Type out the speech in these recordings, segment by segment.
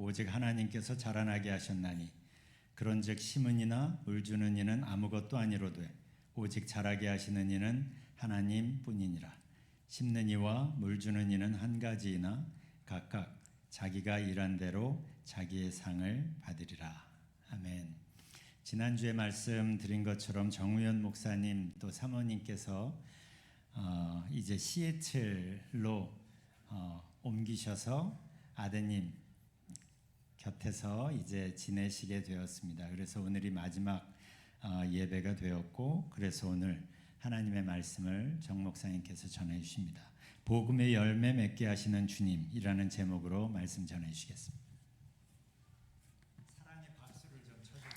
오직 하나님께서 자라나게 하셨나니 그런즉 심은 이나 물 주는 이는 아무것도 아니로되 오직 자라게 하시는 이는 하나님뿐이니라. 심는 이와 물 주는 이는 한 가지이나 각각 자기가 일한 대로 자기의 상을 받으리라. 아멘. 지난주에 말씀드린 것처럼 정우현 목사님 또 사모님께서 이제 시애틀로 옮기셔서 아드님 곁에서 이제 지내시게 되었습니다. 그래서 오늘이 마지막 예배가 되었고, 그래서 오늘 하나님의 말씀을 정 목사님께서 전해 주십니다. 복음의 열매 맺게 하시는 주님이라는 제목으로 말씀 전해 주시겠습니다. 사랑의 박수를 좀 쳐주세요.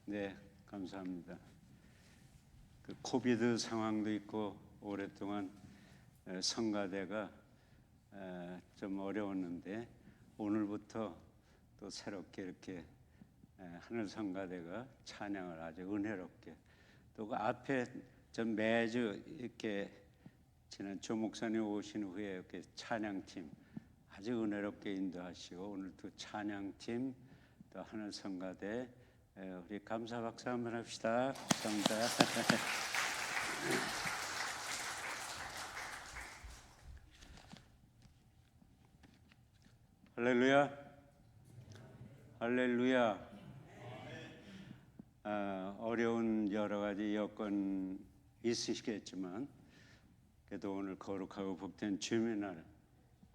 네, 감사합니다. 그 코비드 상황도 있고 오랫동안 성가대가 좀 어려웠는데 오늘부터 또 새롭게 이렇게 하늘 성가대가 찬양을 아주 은혜롭게 또 그 앞에 전 매주 이렇게 지난 조 목사님 오신 후에 이렇게 찬양팀 아주 은혜롭게 인도하시고 오늘 또 찬양팀 또 하늘 성가대 우리 감사 박수 한번 합시다. 감사합니다. 할렐루야. 할렐루야. 어려운 여러 가지 여건 있으시겠지만 그래도 오늘 거룩하고 복된 주님의 날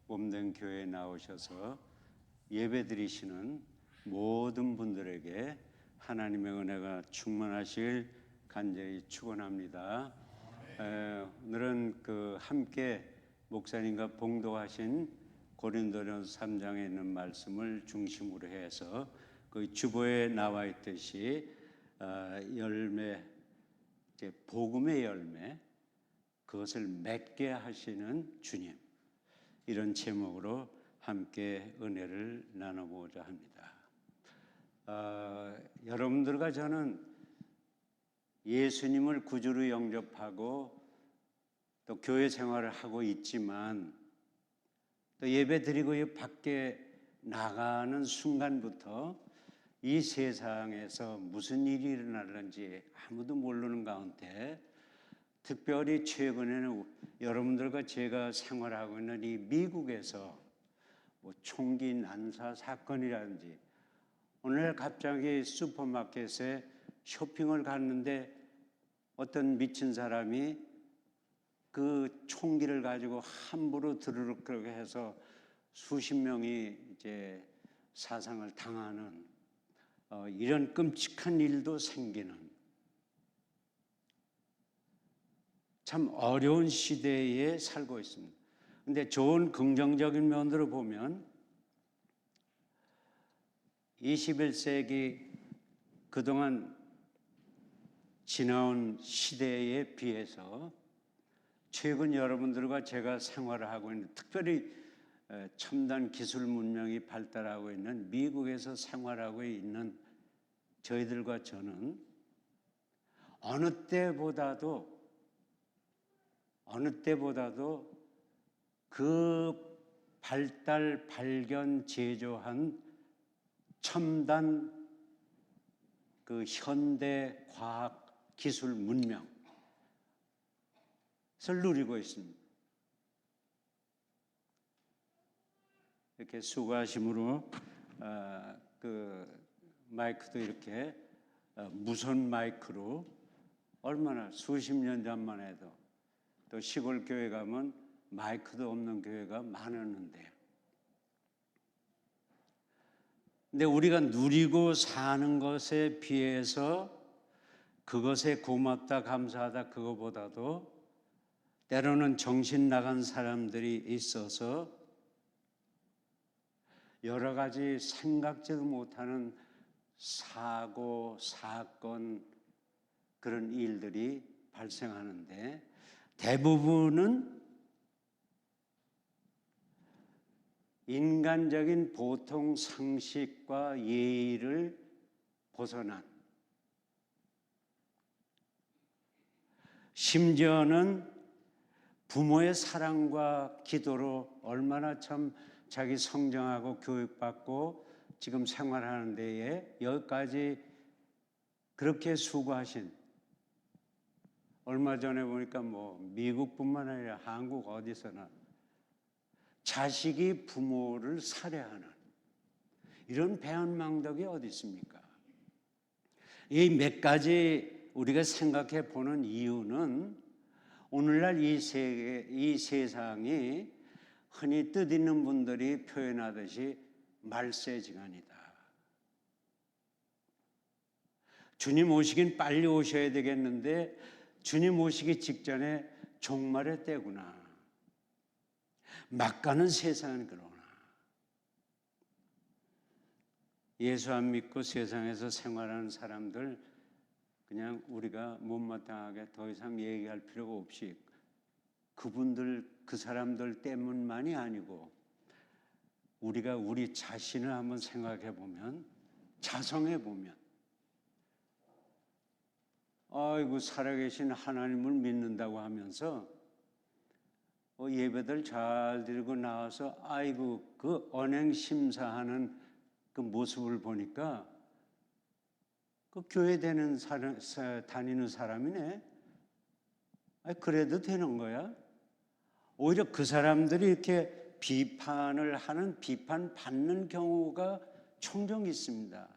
몸된 교회에 나오셔서 예배드리시는 모든 분들에게 하나님의 은혜가 충만하시길 간절히 축원합니다. 오늘은 그 함께 목사님과 봉독하신 고린도전서 3장에 있는 말씀을 중심으로 해서 그 주보에 나와 있듯이 열매, 이제 복음의 열매, 그것을 맺게 하시는 주님, 이런 제목으로 함께 은혜를 나눠보고자 합니다. 여러분들과 저는 예수님을 구주로 영접하고 또 교회 생활을 하고 있지만 또 예배 드리고 밖에 나가는 순간부터 이 세상에서 무슨 일이 일어나는지 아무도 모르는 가운데 특별히 최근에는 여러분들과 제가 생활하고 있는 이 미국에서 뭐 총기 난사 사건이라든지 오늘 갑자기 슈퍼마켓에 쇼핑을 갔는데 어떤 미친 사람이 그 총기를 가지고 함부로 드르륵 그렇게 해서 수십 명이 이제 사상을 당하는 이런 끔찍한 일도 생기는 참 어려운 시대에 살고 있습니다. 근데 좋은 긍정적인 면으로 보면 21세기 그동안 지나온 시대에 비해서 최근 여러분들과 제가 생활을 하고 있는 특별히 첨단 기술 문명이 발달하고 있는 미국에서 생활하고 있는 저희들과 저는 어느 때보다도 그 발달, 발견, 제조한 첨단 그 현대 과학 기술 문명을 누리고 있습니다. 이렇게 수고하심으로 그 마이크도 이렇게 무선 마이크로 얼마나 수십 년 전만 해도 또 시골 교회 가면 마이크도 없는 교회가 많았는데 근데 우리가 누리고 사는 것에 비해서 그것에 고맙다 감사하다 그거보다도 때로는 정신 나간 사람들이 있어서 여러 가지 생각지도 못하는 사고, 사건 그런 일들이 발생하는데 대부분은 인간적인 보통 상식과 예의를 벗어난, 심지어는 부모의 사랑과 기도로 얼마나 참 자기 성장하고 교육받고 지금 생활하는 데에 여기까지 그렇게 수고하신, 얼마 전에 보니까 뭐 미국뿐만 아니라 한국 어디서나 자식이 부모를 살해하는 이런 배은망덕이 어디 있습니까? 이 몇 가지 우리가 생각해 보는 이유는 오늘날 이 세상이 흔히 뜻있는 분들이 표현하듯이 말세지간이다. 주님 오시긴 빨리 오셔야 되겠는데 주님 오시기 직전에 종말의 때구나. 막 가는 세상은 그러나. 예수 안 믿고 세상에서 생활하는 사람들 그냥 우리가 못마땅하게 더 이상 얘기할 필요가 없이 그분들, 그 사람들 때문만이 아니고 우리가 우리 자신을 한번 생각해 보면, 자성해 보면, 아이고 살아계신 하나님을 믿는다고 하면서 예배들 잘 드리고 나와서 아이고 그 언행 심사하는 그 모습을 보니까 그 교회 다니는 사람이네. 그래도 되는 거야? 오히려 그 사람들이 이렇게 비판을 하는, 비판받는 경우가 종종 있습니다.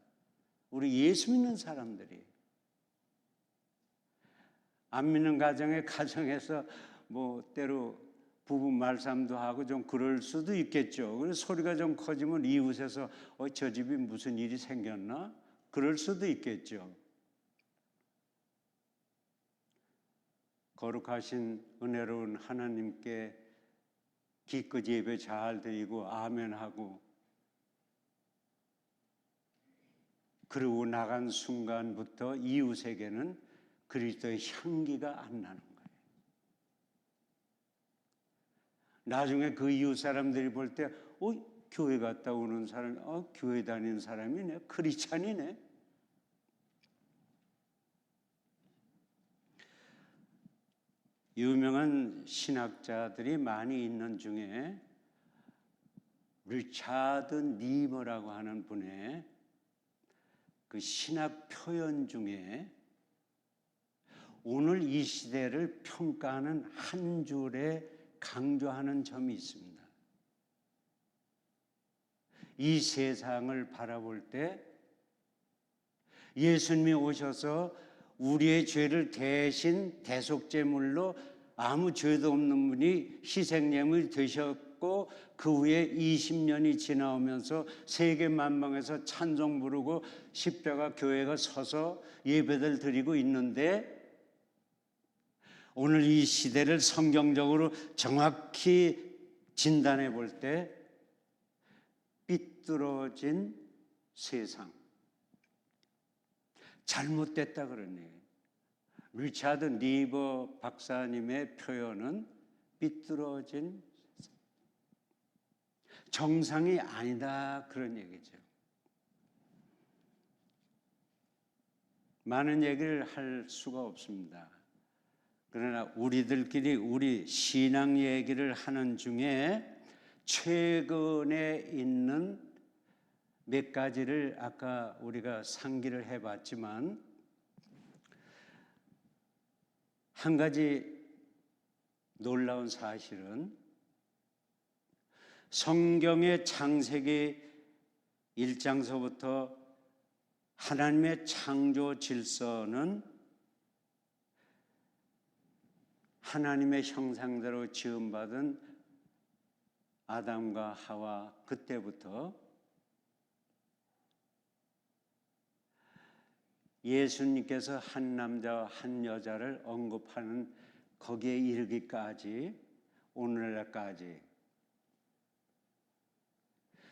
우리 예수 믿는 사람들이. 안 믿는 가정에서 뭐 때로 부부 말싸움도 하고 좀 그럴 수도 있겠죠. 그래서 소리가 좀 커지면 이웃에서 저 집이 무슨 일이 생겼나? 그럴 수도 있겠죠. 거룩하신 은혜로운 하나님께 기꺼이 예배 잘 드리고 아멘하고 그러고 나간 순간부터 이웃에게는 그리스도의 향기가 안 나는 거예요. 나중에 그 이웃 사람들이 볼 때 교회 갔다 오는 사람이 교회 다니는 사람이네, 크리스찬이네. 유명한 신학자들이 많이 있는 중에 리차드 니머라고 하는 분의 그 신학 표현 중에 오늘 이 시대를 평가하는 한 줄에 강조하는 점이 있습니다. 이 세상을 바라볼 때 예수님이 오셔서 우리의 죄를 대신 대속제물로 아무 죄도 없는 분이 희생제물이 되셨고 그 후에 20년이 지나오면서 세계 만방에서 찬송 부르고 십자가 교회가 서서 예배를 드리고 있는데 오늘 이 시대를 성경적으로 정확히 진단해 볼 때 삐뚤어진 세상, 잘못됐다 그러네. 리차드 니버 박사님의 표현은 삐뚤어진 정상이 아니다 그런 얘기죠. 많은 얘기를 할 수가 없습니다. 그러나 우리들끼리 우리 신앙 얘기를 하는 중에 최근에 있는 몇 가지를 아까 우리가 상기를 해봤지만 한 가지 놀라운 사실은 성경의 창세기 1장서부터 하나님의 창조 질서는 하나님의 형상대로 지음받은 아담과 하와 그때부터 예수님께서 한 남자와 한 여자를 언급하는 거기에 이르기까지 오늘날까지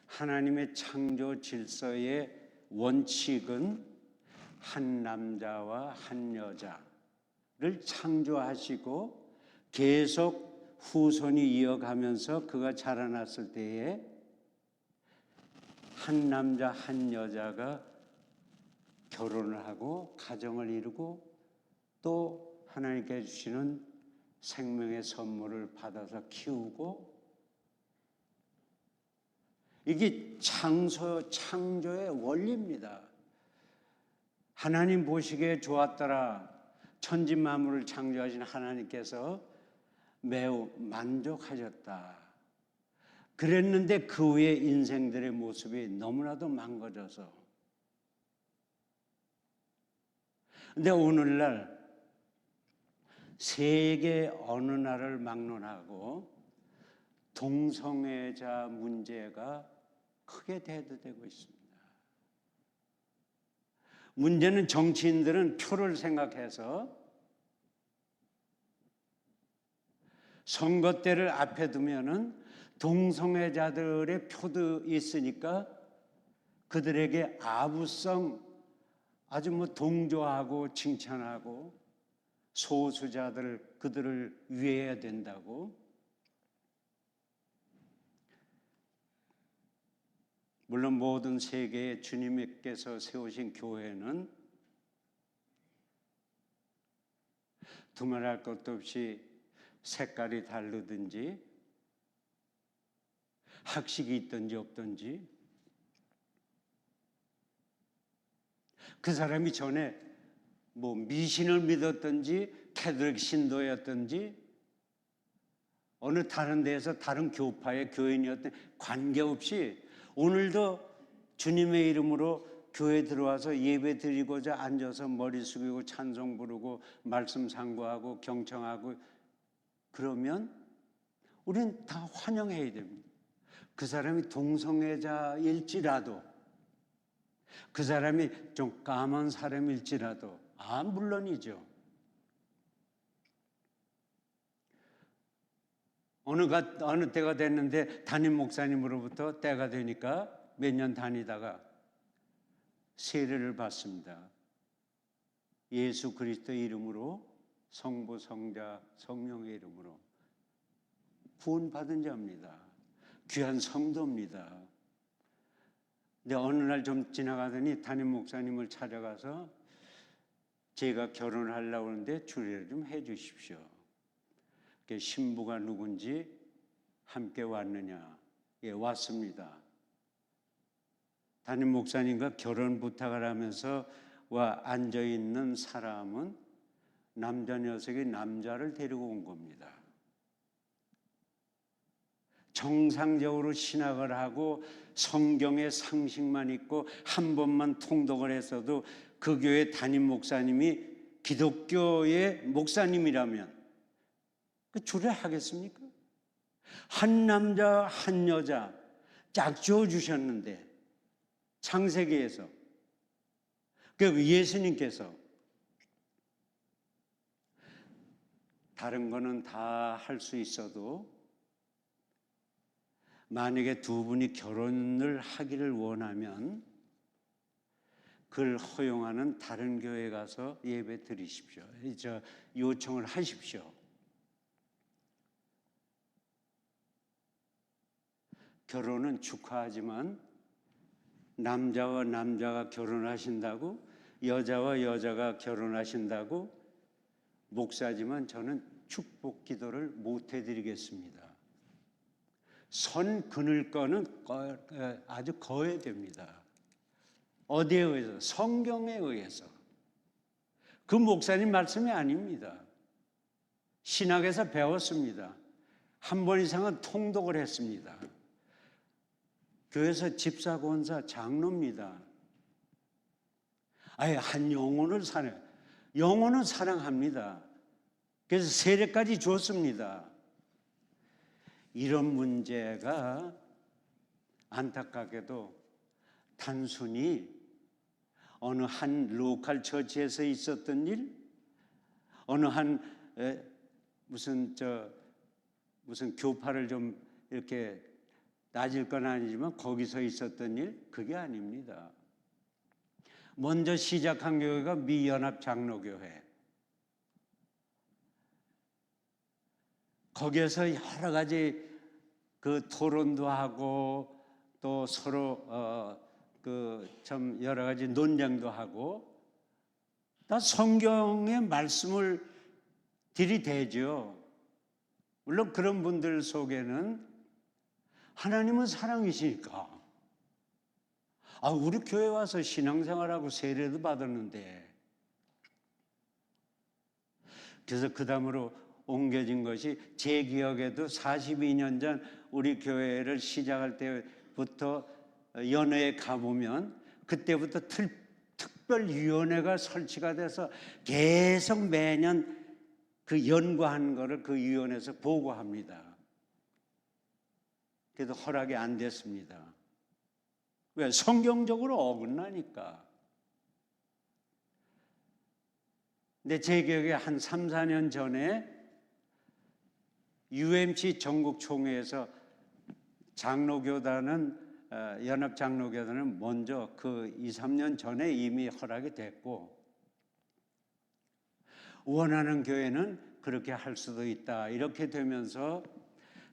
하나님의 창조 질서의 원칙은 한 남자와 한 여자를 창조하시고 계속 후손이 이어가면서 그가 자라났을 때에 한 남자 한 여자가 결혼을 하고 가정을 이루고 또 하나님께 주시는 생명의 선물을 받아서 키우고, 이게 창조의 원리입니다. 하나님 보시기에 좋았더라. 천지 만물을 창조하신 하나님께서 매우 만족하셨다. 그랬는데 그 후에 인생들의 모습이 너무나도 망가져서, 근데 오늘날 세계 어느 나라를 막론하고 동성애자 문제가 크게 대두되고 있습니다. 문제는 정치인들은 표를 생각해서 선거 때를 앞에 두면은 동성애자들의 표도 있으니까 그들에게 아부성 아주 동조하고 칭찬하고 소수자들 그들을 위해야 된다고. 물론 모든 세계에 주님께서 세우신 교회는 두말할 것도 없이 색깔이 다르든지 학식이 있든지 없든지, 그 사람이 전에 미신을 믿었든지 캐톨릭 신도였든지 어느 다른 데에서 다른 교파의 교인이었든 관계없이 오늘도 주님의 이름으로 교회 들어와서 예배 드리고자 앉아서 머리 숙이고 찬송 부르고 말씀 상고하고 경청하고 그러면 우리는 다 환영해야 됩니다. 그 사람이 동성애자일지라도, 그 사람이 좀 까만 사람일지라도, 물론이죠. 어느 때가 됐는데 담임 목사님으로부터 때가 되니까 몇 년 다니다가 세례를 받습니다. 예수 그리스도의 이름으로, 성부, 성자, 성령의 이름으로 구원받은 자입니다. 귀한 성도입니다. 근데 어느 날 좀 지나가더니 담임 목사님을 찾아가서 제가 결혼을 하려고 하는데 주례를 좀 해 주십시오. 신부가 누군지 함께 왔느냐? 예, 왔습니다. 담임 목사님과 결혼 부탁을 하면서 앉아있는 사람은 남자 녀석이 남자를 데리고 온 겁니다. 정상적으로 신학을 하고 성경의 상식만 있고 한 번만 통독을 했어도 그 교회 담임 목사님이 기독교의 목사님이라면 그 주례하겠습니까? 한 남자 한 여자 짝지어 주셨는데, 창세기에서 그 예수님께서 다른 거는 다 할 수 있어도 만약에 두 분이 결혼을 하기를 원하면 그걸 허용하는 다른 교회 가서 예배 드리십시오. 요청을 하십시오. 결혼은 축하하지만 남자와 남자가 결혼하신다고, 여자와 여자가 결혼하신다고, 목사지만 저는 축복 기도를 못 해드리겠습니다. 선 그늘 거는 아주 거해야 됩니다. 어디에 의해서? 성경에 의해서. 그 목사님 말씀이 아닙니다. 신학에서 배웠습니다. 한 번 이상은 통독을 했습니다. 교회에서 집사, 권사, 장로입니다. 아예 한 영혼을 영혼은 사랑합니다. 그래서 세례까지 줬습니다. 이런 문제가 안타깝게도 단순히 어느 한 로컬 처치에서 있었던 일, 어느 한 무슨 교파를 좀 이렇게 낮을 건 아니지만 거기서 있었던 일, 그게 아닙니다. 먼저 시작한 교회가 미연합 장로교회. 거기에서 여러 가지 그 토론도 하고 또 서로 그 참 여러 가지 논쟁도 하고 다 성경의 말씀을 들이대죠. 물론 그런 분들 속에는 하나님은 사랑이시니까 우리 교회 와서 신앙생활하고 세례도 받았는데, 그래서 그 다음으로 옮겨진 것이, 제 기억에도 42년 전 우리 교회를 시작할 때부터 연회에 가보면 그때부터 특별위원회가 설치가 돼서 계속 매년 그 연구한 거를 그 위원회에서 보고합니다. 그래도 허락이 안 됐습니다. 왜? 성경적으로 어긋나니까. 근데 제 기억에 한 3, 4년 전에 UMC 전국 총회에서 연합장로교단은 먼저 그 2, 3년 전에 이미 허락이 됐고, 원하는 교회는 그렇게 할 수도 있다. 이렇게 되면서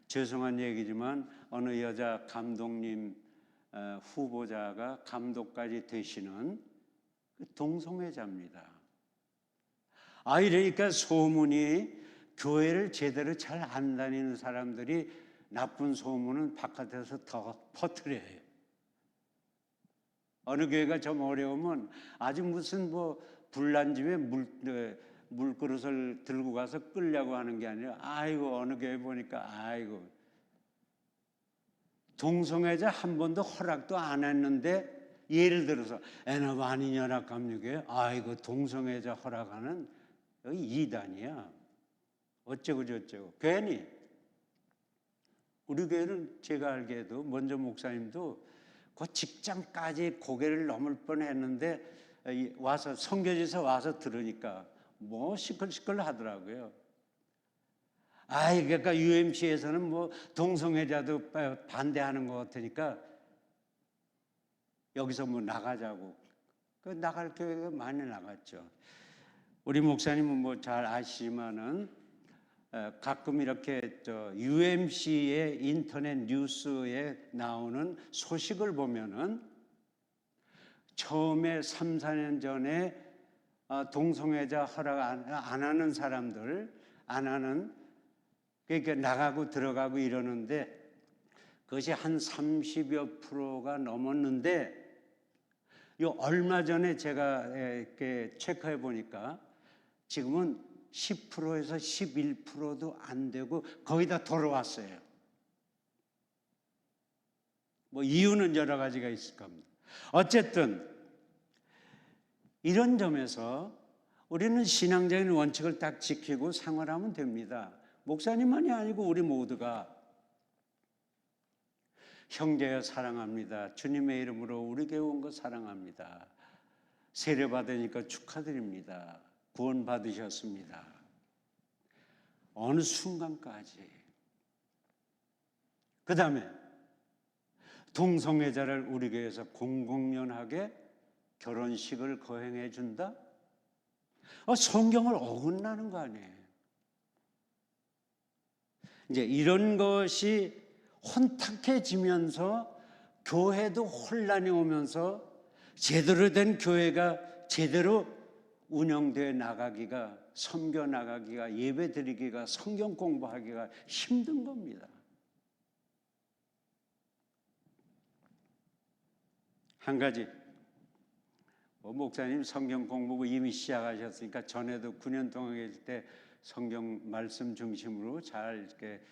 죄송한 얘기지만 어느 여자 감독님 후보자가 감독까지 되시는 동성애자입니다. 이러니까 소문이, 교회를 제대로 잘 안 다니는 사람들이 나쁜 소문은 바깥에서 더 퍼뜨려요. 어느 교회가 좀 어려우면 아주 무슨 불난집에 물그릇을 들고 가서 끌려고 하는 게 아니라, 어느 교회 보니까 동성애자 한 번도 허락도 안 했는데, 예를 들어서 애나 완인연합감리교회 동성애자 허락하는 여기 이단이야. 어쩌고 저쩌고. 괜히 우리 교회는 제가 알기에도 먼저 목사님도 그 직장까지 고개를 넘을 뻔했는데 와서 선교지에서 와서 들으니까 시끌시끌 하더라고요. 그러니까 UMC에서는 동성애자도 반대하는 것 같으니까 여기서 나가자고. 나갈 교회가 많이 나갔죠. 우리 목사님은 잘 아시지만은 가끔 이렇게 UMC의 인터넷 뉴스에 나오는 소식을 보면은 처음에 3, 4년 전에 동성애자 허락 안 하는 사람들, 그러니까 나가고 들어가고 이러는데, 그것이 한 30여 프로가 넘었는데, 얼마 전에 제가 이렇게 체크해 보니까 지금은 10%에서 11%도 안 되고 거의 다 돌아왔어요. 이유는 여러 가지가 있을 겁니다. 어쨌든 이런 점에서 우리는 신앙적인 원칙을 딱 지키고 생활하면 됩니다. 목사님만이 아니고 우리 모두가 형제여 사랑합니다. 주님의 이름으로 우리 교회 온 거 사랑합니다. 세례 받으니까 축하드립니다. 구원 받으셨습니다. 어느 순간까지. 그 다음에 동성애자를 우리 교회에서 공공연하게 결혼식을 거행해 준다? 성경을 어긋나는 거 아니에요. 이제 이런 것이 혼탁해지면서 교회도 혼란이 오면서 제대로 된 교회가 제대로 운영되어 나가기가, 섬겨 나가기가, 예배 드리기가, 성경 공부하기가 힘든 겁니다. 한 가지, 목사님 성경 공부 이미 시작하셨으니까 전에도 9년 동안 계실 때 성경 말씀 중심으로 잘 이렇게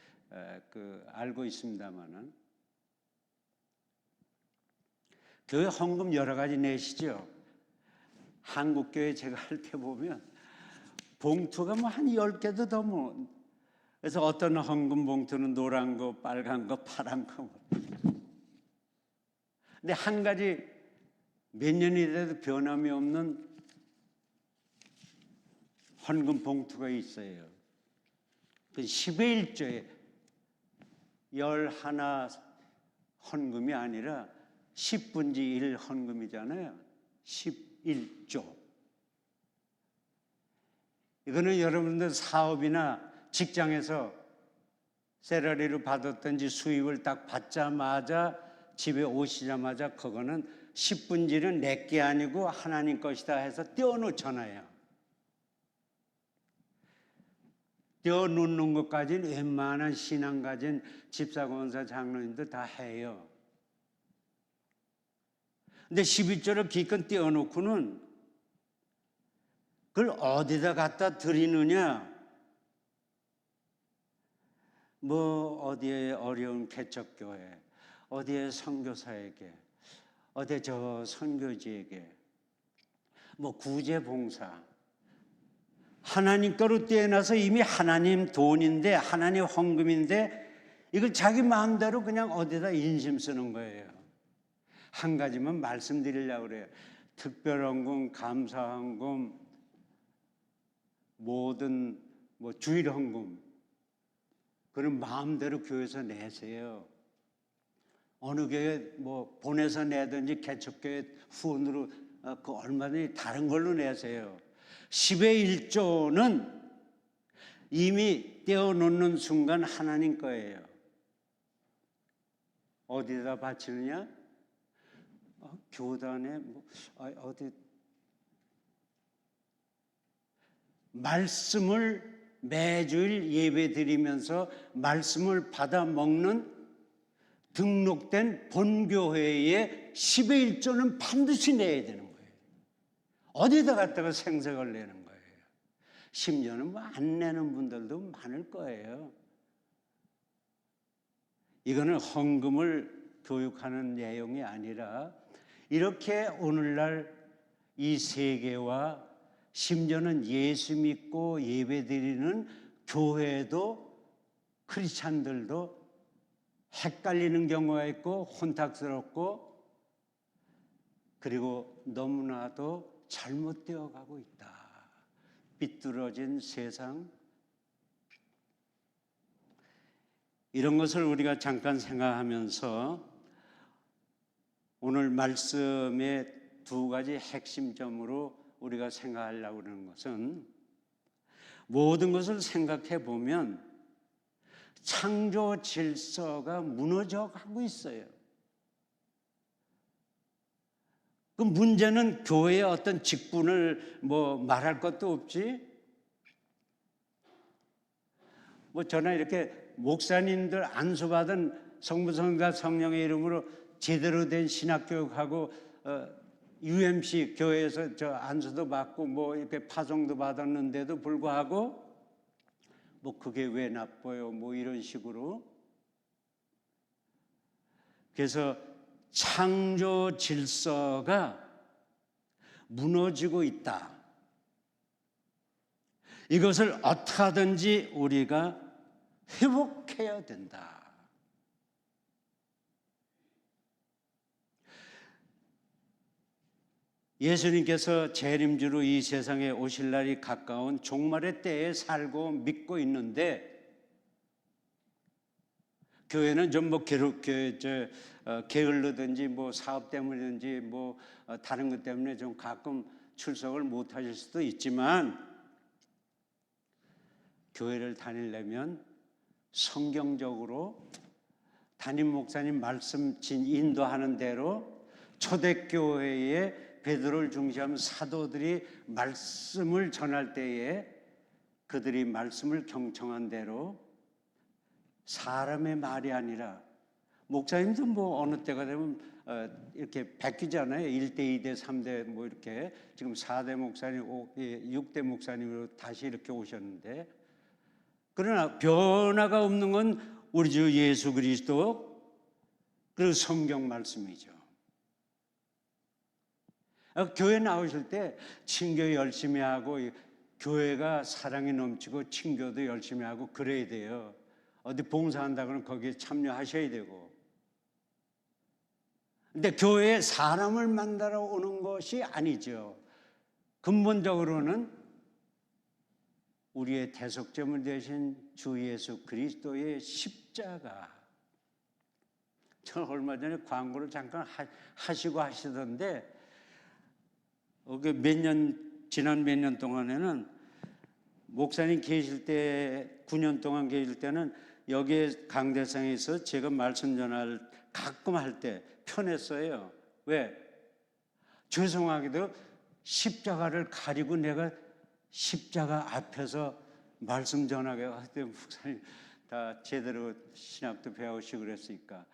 알고 있습니다만은, 교회 헌금 여러 가지 내시죠. 한국 교회 제가 할 때 보면 봉투가 한 10개도 더 그래서 어떤 헌금 봉투는 노란 거, 빨간 거, 파란 거. 근데 한 가지 몇 년이 돼도 변함이 없는 헌금 봉투가 있어요. 그 10의 1조에 11 헌금이 아니라 10분지 1 헌금이잖아요. 11조. 이거는 여러분들 사업이나 직장에서 셀러리를 받았든지 수입을 딱 받자마자 집에 오시자마자 그거는 10분지는 내게 아니고 하나님 것이다 해서 떼어놓잖아요. 떼어놓는 것까지는 웬만한 신앙 가진 집사, 권사, 장로님들 다 해요. 근데 11조를 기껏 떼어놓고는 그걸 어디다 갖다 드리느냐? 뭐 어디에 어려운 개척교회, 어디에 선교사에게, 어디 저 선교지에게, 뭐 구제봉사, 하나님 거로 떼어놔서 이미 하나님 돈인데 하나님 헌금인데 이걸 자기 마음대로 그냥 어디다 인심 쓰는 거예요. 한 가지만 말씀드리려고 그래요. 특별헌금, 감사헌금, 모든 뭐 주일헌금, 그런 마음대로 교회에서 내세요. 어느 교회 뭐 보내서 내든지 개척교회 후원으로 그 얼마든지 다른 걸로 내세요. 10의 1조는 이미 떼어놓는 순간 하나님 거예요. 어디다 바치느냐? 교단에 어디 말씀을 매주일 예배 드리면서 말씀을 받아 먹는 등록된 본교회의 10의 1조는 반드시 내야 되는 거예요. 어디다 갖다가 생색을 내는 거예요. 심지어는 뭐 안 내는 분들도 많을 거예요. 이거는 헌금을 교육하는 내용이 아니라 이렇게 오늘날 이 세계와 심지어는 예수 믿고 예배드리는 교회도 크리스찬들도 헷갈리는 경우가 있고 혼탁스럽고 그리고 너무나도 잘못되어 가고 있다. 삐뚤어진 세상, 이런 것을 우리가 잠깐 생각하면서 오늘 말씀의 두 가지 핵심점으로 우리가 생각하려고 하는 것은, 모든 것을 생각해 보면 창조 질서가 무너져 가고 있어요. 그 문제는 교회의 어떤 직분을 뭐 말할 것도 없지. 뭐 저는 이렇게 목사님들 안수받은 성부성자 성령의 이름으로 제대로 된 신학교육하고 UMC 교회에서 저 안수도 받고 뭐 이렇게 파송도 받았는데도 불구하고 뭐 그게 왜 나빠요? 뭐 이런 식으로. 그래서 창조 질서가 무너지고 있다. 이것을 어떻게 하든지 우리가 회복해야 된다. 예수님께서 재림주로 이 세상에 오실 날이 가까운 종말의 때에 살고 믿고 있는데, 교회는 좀 뭐 게을르든지 뭐 사업 때문이든지 뭐 다른 것 때문에 좀 가끔 출석을 못 하실 수도 있지만, 교회를 다니려면 성경적으로 담임 목사님 말씀 인도하는 대로 초대교회의 베드로를 중시하는 사도들이 말씀을 전할 때에 그들이 말씀을 경청한 대로 사람의 말이 아니라, 목사님도 뭐 어느 때가 되면 이렇게 바뀌잖아요. 1대, 2대, 3대 뭐 이렇게 지금 4대 목사님, 6대 목사님으로 다시 이렇게 오셨는데, 그러나 변화가 없는 건 우리 주 예수 그리스도 그리고 성경 말씀이죠. 교회 나오실 때 친교 열심히 하고 교회가 사랑이 넘치고 친교도 열심히 하고 그래야 돼요. 어디 봉사한다 그러면 거기에 참여하셔야 되고. 근데 교회에 사람을 만나러 오는 것이 아니죠. 근본적으로는 우리의 대속제물 되신 주 예수 그리스도의 십자가. 저 얼마 전에 광고를 잠깐 하시고 하시던데, 지난 몇 년 동안에는 목사님 계실 때 9년 동안 계실 때는 여기에 강대상에서 제가 말씀 전할 가끔 할 때 편했어요. 왜? 죄송하게도 십자가를 가리고 내가 십자가 앞에서 말씀 전하게 할때 목사님 다 제대로 신학도 배우시고 그랬으니까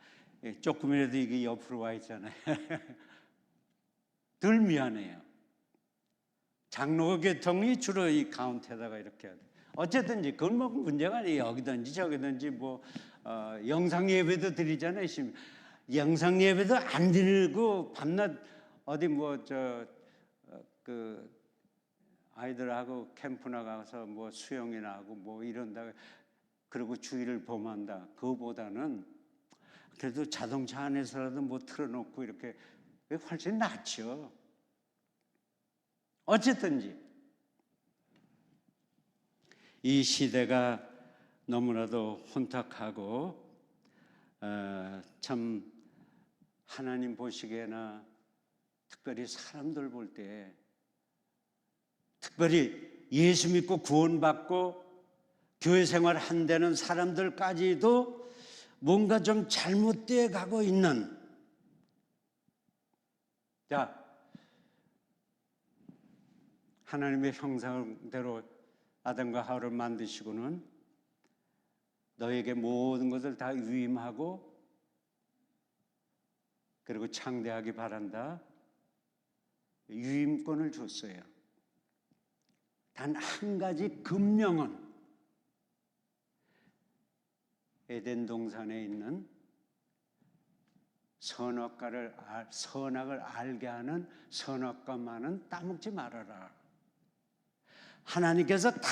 조금이라도 이게 옆으로 와 있잖아요. 덜 미안해요. 장로교 계통이 주로 이 가운데다가 이렇게 어쨌든지 그건 뭐 문제가 아니에요. 여기든지 저기든지 뭐 영상 예배도 드리잖아요. 영상 예배도 안 드리고 밤낮 어디 뭐 그 아이들하고 캠프 나가서 뭐 수영이나 하고 뭐 이런다 그리고 주일을 범한다. 그거보다는 그래도 자동차 안에서라도 뭐 틀어놓고 이렇게 훨씬 낫죠. 어쨌든지 이 시대가 너무나도 혼탁하고 참 하나님 보시기에나 특별히 사람들 볼 때 특별히 예수 믿고 구원받고 교회 생활 한다는 사람들까지도 뭔가 좀 잘못되어 가고 있는 자 하나님의 형상대로 아담과 하와를 만드시고는 너에게 모든 것을 다 위임하고 그리고 창대하기 바란다. 유임권을 줬어요. 단 한 가지 금령은 에덴 동산에 있는 선악을 알게 하는 선악과만은 따먹지 말아라. 하나님께서 다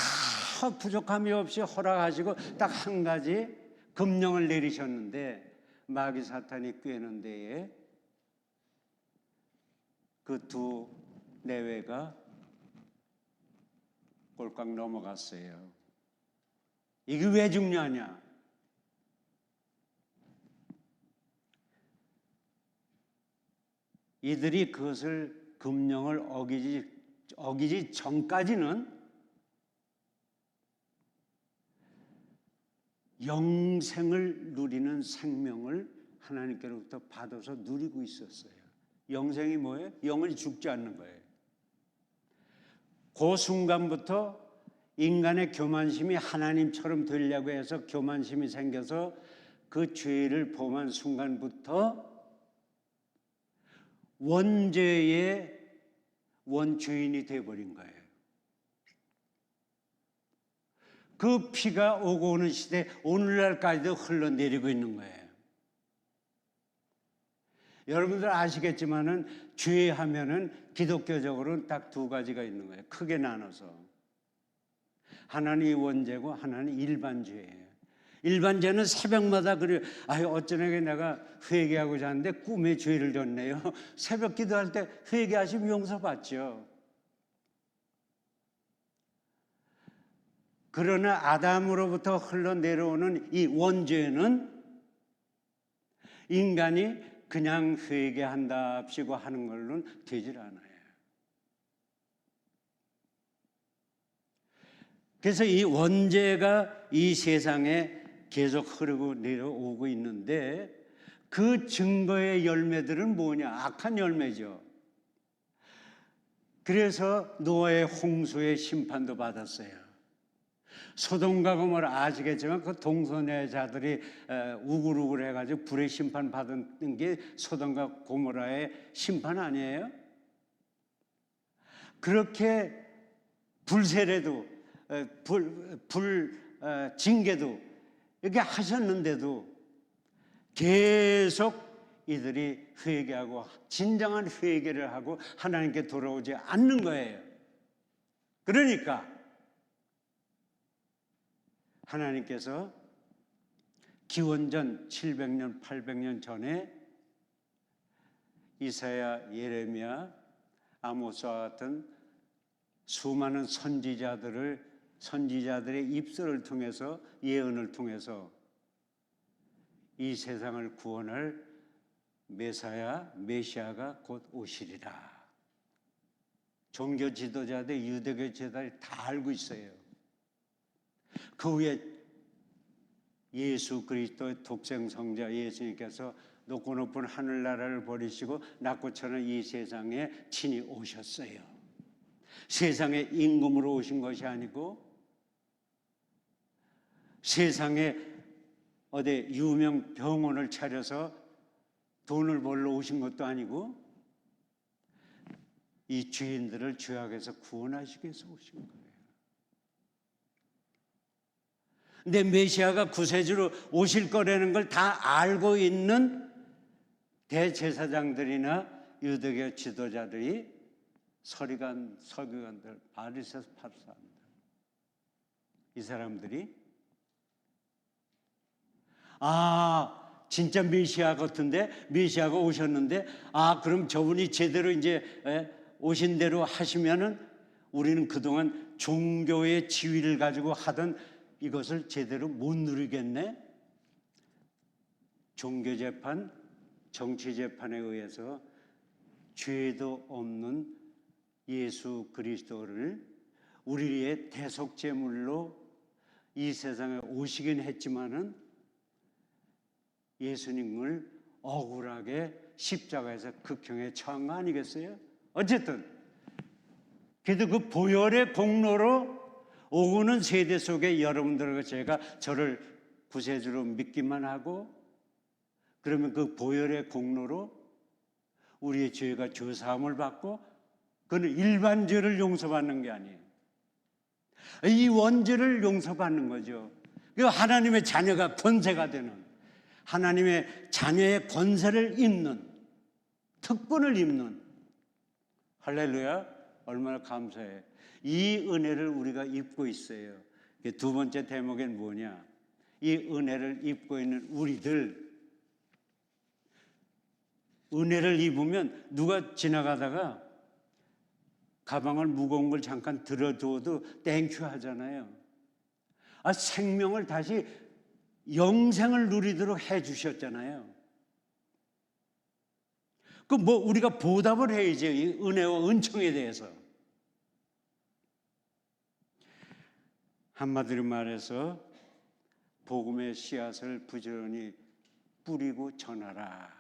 부족함이 없이 허락하시고 딱 한 가지 금령을 내리셨는데 마귀 사탄이 꾀는 데에 그 두 내외가 꼴깍 넘어갔어요. 이게 왜 중요하냐? 이들이 그것을 금령을 어기지 전까지는 영생을 누리는 생명을 하나님께로부터 받아서 누리고 있었어요. 영생이 뭐예요? 영을 죽지 않는 거예요. 그 순간부터 인간의 교만심이 하나님처럼 되려고 해서 교만심이 생겨서 그 죄를 범한 순간부터 원죄의 원주인이 되어버린 거예요. 그 피가 오고 오는 시대 오늘날까지도 흘러내리고 있는 거예요. 여러분들 아시겠지만은 죄하면은 기독교적으로는 딱 두 가지가 있는 거예요. 크게 나눠서 하나는 원죄고 하나는 일반 죄예요. 일반 죄는 새벽마다 그래 어쩌네 내가 회개하고 자는데 꿈에 죄를 졌네요. 새벽 기도할 때 회개하시면 용서받죠. 그러나 아담으로부터 흘러내려오는 이 원죄는 인간이 그냥 회개한답시고 하는 걸로는 되질 않아요. 그래서 이 원죄가 이 세상에 계속 흐르고 내려오고 있는데 그 증거의 열매들은 뭐냐? 악한 열매죠. 그래서 노아의 홍수의 심판도 받았어요. 소돔과 고모라 아시겠지만 그 동성애자들이 우글우글 해가지고 불의 심판 받은 게 소돔과 고모라의 심판 아니에요? 그렇게 불세례도 징계도 이렇게 하셨는데도 계속 이들이 회개하고 진정한 회개를 하고 하나님께 돌아오지 않는 거예요. 그러니까 하나님께서 기원전 700년, 800년 전에 이사야, 예레미야, 아모스와 같은 수많은 선지자들의 입술을 통해서 예언을 통해서 이 세상을 구원할 메시아가 곧 오시리라. 종교 지도자들, 유대교 지도자들이 다 알고 있어요. 그 후에 예수 그리스도의 독생 성자 예수님께서 높고 높은 하늘나라를 버리시고 낙고처럼 이 세상에 친히 오셨어요. 세상에 임금으로 오신 것이 아니고 세상에 어디 유명 병원을 차려서 돈을 벌러 오신 것도 아니고 이 죄인들을 죄악에서 구원하시기 위해서 오신 거예요. 근데 메시아가 구세주로 오실 거라는 걸 다 알고 있는 대제사장들이나 유대교 지도자들이 서기관, 서기관들, 바리새서 파리새인들 이 사람들이 진짜 메시아 같은데 메시아가 오셨는데 그럼 저분이 제대로 이제 오신 대로 하시면은 우리는 그동안 종교의 지위를 가지고 하던 이것을 제대로 못 누리겠네. 종교재판, 정치재판에 의해서 죄도 없는 예수 그리스도를 우리의 대속제물로 이 세상에 오시긴 했지만은 예수님을 억울하게 십자가에서 극형에 처한 거 아니겠어요? 어쨌든 그래도 그 보혈의 공로로 오고는 세대 속에 여러분들과 제가 저를 구세주로 믿기만 하고 그러면 그 보혈의 공로로 우리의 죄가 죄사함을 받고 그는 일반 죄를 용서받는 게 아니에요. 이 원죄를 용서받는 거죠. 그 하나님의 자녀가 권세가 되는 하나님의 자녀의 권세를 입는 특권을 입는 할렐루야 얼마나 감사해. 이 은혜를 우리가 입고 있어요. 두 번째 대목엔 뭐냐? 이 은혜를 입고 있는 우리들 은혜를 입으면 누가 지나가다가 가방을 무거운 걸 잠깐 들어두어도 땡큐 하잖아요. 생명을 다시 영생을 누리도록 해 주셨잖아요. 우리가 보답을 해야죠. 이 은혜와 은총에 대해서. 한마디로 말해서 복음의 씨앗을 부지런히 뿌리고 전하라.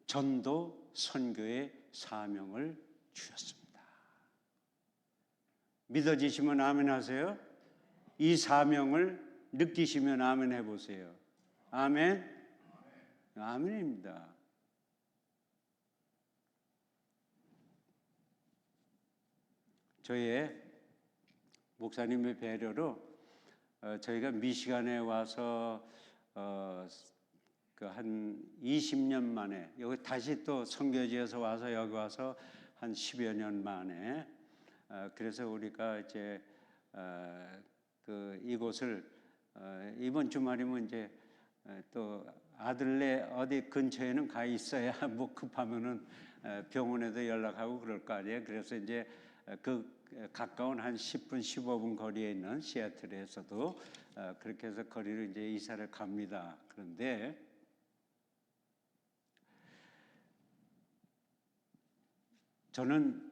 전도 선교의 사명을 주셨습니다. 믿어지시면 아멘 하세요. 이 사명을 느끼시면 아멘 해보세요. 아멘? 아멘입니다. 저희 목사님의 배려로 저희가 미시간에 와서 한 20년 만에 여기 다시 또 선교지에서 와서 여기 와서 한 10여 년 만에 그래서 우리가 이제 이곳을 이번 주말이면 이제 또 아들네 어디 근처에는 가 있어야 뭐 급하면은 병원에도 연락하고 그럴 거 아니에요. 그래서 이제 그 가까운 한 10분 15분 거리에 있는 시애틀에서도 그렇게 해서 거리를 이제 이사를 갑니다. 그런데 저는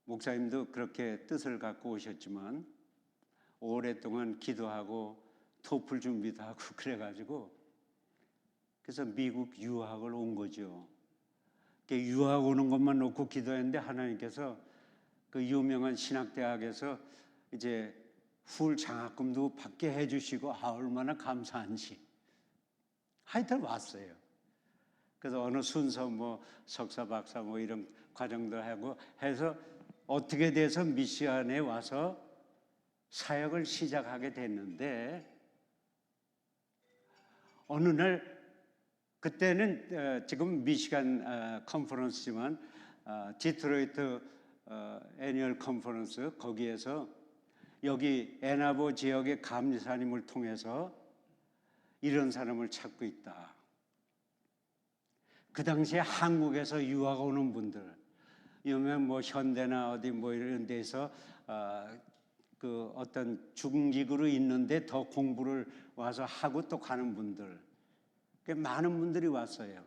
목사님도 그렇게 뜻을 갖고 오셨지만 오랫동안 기도하고 토플 준비도 하고 그래가지고 그래서 미국 유학을 온 거죠. 유학 오는 것만 놓고 기도했는데 하나님께서 그 유명한 신학대학에서 이제 풀 장학금도 받게 해주시고 얼마나 감사한지 하여튼 왔어요. 그래서 어느 순서 뭐 석사 박사 뭐 이런 과정도 하고 해서 어떻게 돼서 미시간에 와서 사역을 시작하게 됐는데 어느 날 그때는 지금 미시간 컨퍼런스지만 디트로이트 애니얼 컨퍼런스 거기에서 여기 애나보 지역의 감리사님을 통해서 이런 사람을 찾고 있다. 그 당시에 한국에서 유학 오는 분들, 이러면 뭐 현대나 어디 뭐 이런 데서 그 어떤 중직으로 있는데 더 공부를 와서 하고 또 가는 분들, 많은 분들이 왔어요.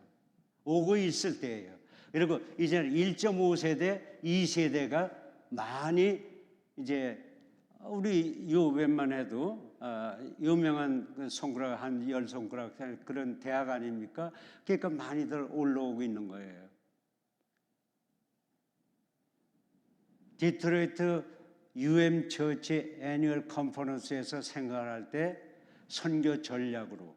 오고 있을 때예요. 그리고 이제는 1.5세대, 2세대가 많이 이제 우리 요웬만 해도 유명한 그 손가락 한 10손가락 그런 대학 아닙니까? 그러니까 많이들 올라오고 있는 거예요. 디트로이트 UM 처치 애니얼 컨퍼런스에서 생각할 때 선교 전략으로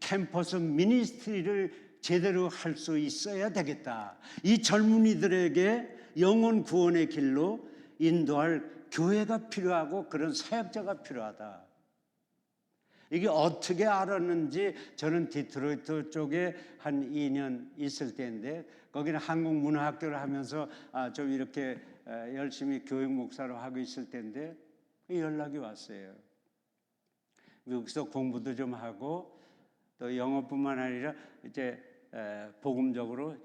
캠퍼스 미니스트리를 제대로 할 수 있어야 되겠다. 이 젊은이들에게 영혼 구원의 길로 인도할 교회가 필요하고 그런 사역자가 필요하다. 이게 어떻게 알았는지 저는 디트로이트 쪽에 한 2년 있을 때인데 거기는 한국문화학교를 하면서 좀 이렇게 열심히 교육 목사로 하고 있을 때인데 연락이 왔어요. 여기서 공부도 좀 하고 또 영어뿐만 아니라 이제 복음적으로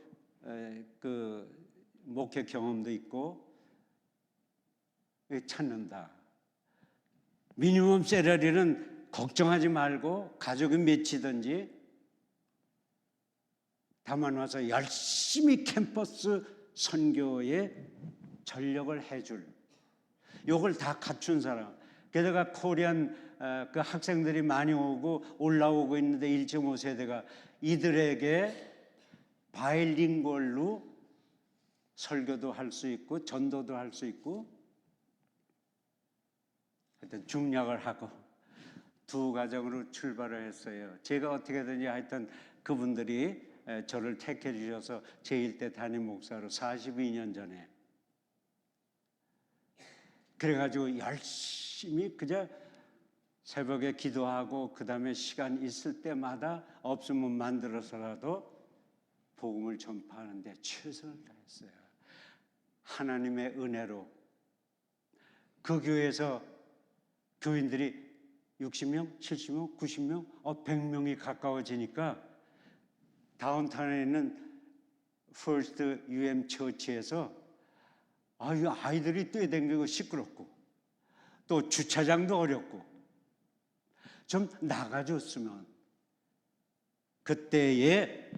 그 목회 경험도 있고 찾는다. 미니멈 셀러리는 걱정하지 말고 가족이 맺히든지 다만 와서 열심히 캠퍼스 선교에 전력을 해줄 요걸 다 갖춘 사람. 게다가 코리안 그 학생들이 많이 오고 올라오고 있는데 1.5세대가 이들에게 바이링구얼로 설교도 할 수 있고 전도도 할 수 있고 하여튼 중략을 하고 두 가정으로 출발을 했어요. 제가 어떻게든지 하여튼 그분들이 저를 택해 주셔서 제1대 담임 목사로 42년 전에 그래가지고 열심히 그저 새벽에 기도하고 그 다음에 시간 있을 때마다 없으면 만들어서라도 복음을 전파하는데 최선을 다했어요. 하나님의 은혜로 그 교회에서 교인들이 60명, 70명, 90명, 100명이 가까워지니까 다운타운에 있는 퍼스트 UM 처치에서 아이들이 뛰어다니고 시끄럽고 또 주차장도 어렵고 좀 나가줬으면 그때에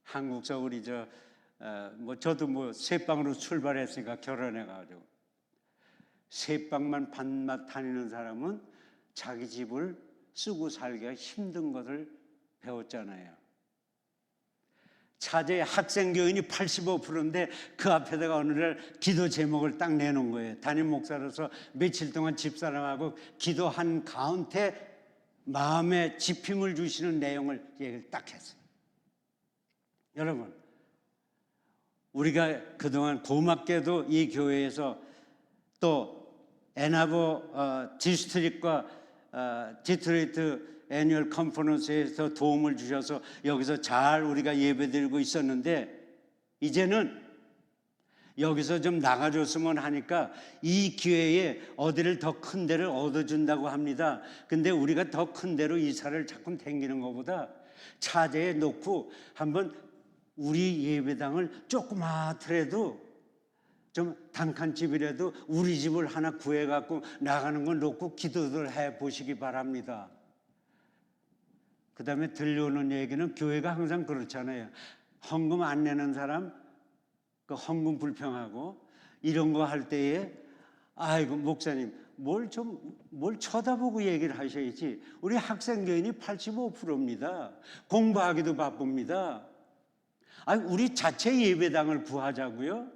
한국서 우리 저도 새방으로 출발했으니까 결혼해가지고 새방만 밤낮 다니는 사람은 자기 집을 쓰고 살기가 힘든 것을 배웠잖아요. 차제 학생 교인이 85%인데 그 앞에다가 어느 날 기도 제목을 딱 내놓은 거예요. 담임 목사로서 며칠 동안 집사람하고 기도한 가운데 마음에 지킴을 주시는 내용을 얘기를 딱 했어요. 여러분, 우리가 그동안 고맙게도 이 교회에서 또 애나버 디스트릭과 디트로이트 애니얼 컨퍼런스에서 도움을 주셔서 여기서 잘 우리가 예배드리고 있었는데 이제는 여기서 좀 나가줬으면 하니까 이 기회에 어디를 더 큰 데를 얻어준다고 합니다. 근데 우리가 더 큰 데로 이사를 자꾸 댕기는 것보다 차제에 놓고 한번 우리 예배당을 조그맣더라도 좀 단칸집이라도 우리 집을 하나 구해갖고 나가는 건 놓고 기도를 해보시기 바랍니다. 그 다음에 들려오는 얘기는 교회가 항상 그렇잖아요. 헌금 안 내는 사람, 그 헌금 불평하고 이런 거 할 때에 아이고 목사님 뭘 쳐다보고 얘기를 하셔야지. 우리 학생 교인이 85%입니다. 공부하기도 바쁩니다. 우리 자체 예배당을 구하자고요.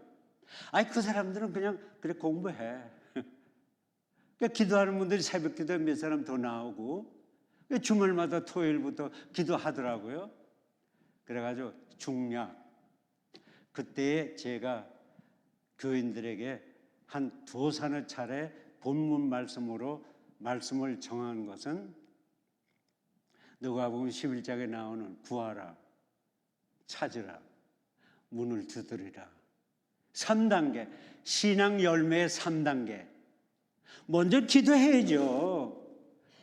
그 사람들은 그냥 그래 공부해. 그러니까 기도하는 분들이 새벽 기도에 몇 사람 더 나오고 주말마다 토요일부터 기도하더라고요. 그래가지고 중략 그때에 제가 교인들에게 한 두서너 차례 본문 말씀으로 말씀을 정한 것은 누가복음 11장에 나오는 구하라, 찾으라, 문을 두드리라. 3단계, 신앙 열매의 3단계. 먼저 기도해야죠.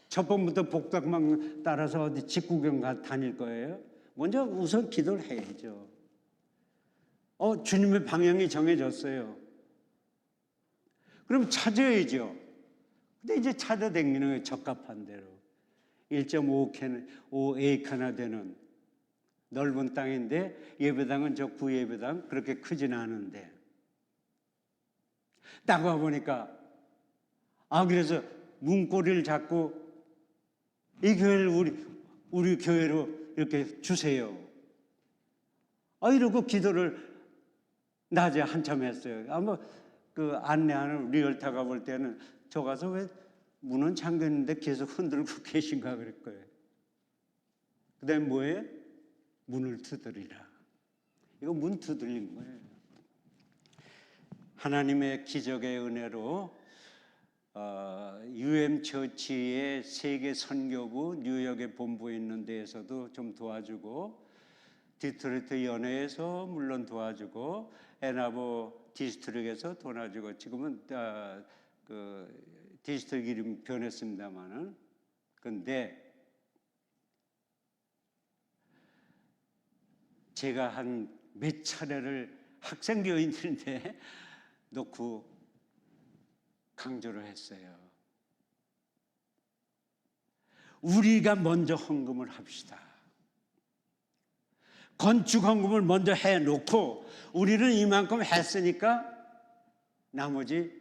첫 번부터 복덕만 따라서 어디 직구경 다닐 거예요? 먼저 우선 기도를 해야죠. 주님의 방향이 정해졌어요. 그럼 찾아야죠. 근데 이제 찾아다니는 거예요. 적합한 대로. 1.5에이커나 되는 넓은 땅인데 예배당은 저 구예배당 그렇게 크진 않은데 딱 와보니까 그래서 문고리를 잡고 이 교회를 우리 교회로 이렇게 주세요. 이러고 기도를 낮에 한참 했어요. 아마 그 안내하는 리얼타가 볼 때는 저 가서 왜 문은 잠겼는데 계속 흔들고 계신가 그럴 거예요. 그 다음에 뭐예요? 문을 두드리라. 이거 문 두드린 거예요. 하나님의 기적의 은혜로 UM처치의 세계 선교부 뉴욕에 본부에 있는 데에서도 좀 도와주고, 디트로이트 연회에서 물론 도와주고, 애나보 디스트릭에서 도와주고, 지금은 그 디스트릭 이름 변했습니다만은. 근데 제가 한 몇 차례를 학생 교인들인데 놓고 강조를 했어요. 우리가 먼저 헌금을 합시다. 건축 헌금을 먼저 해놓고 우리는 이만큼 했으니까 나머지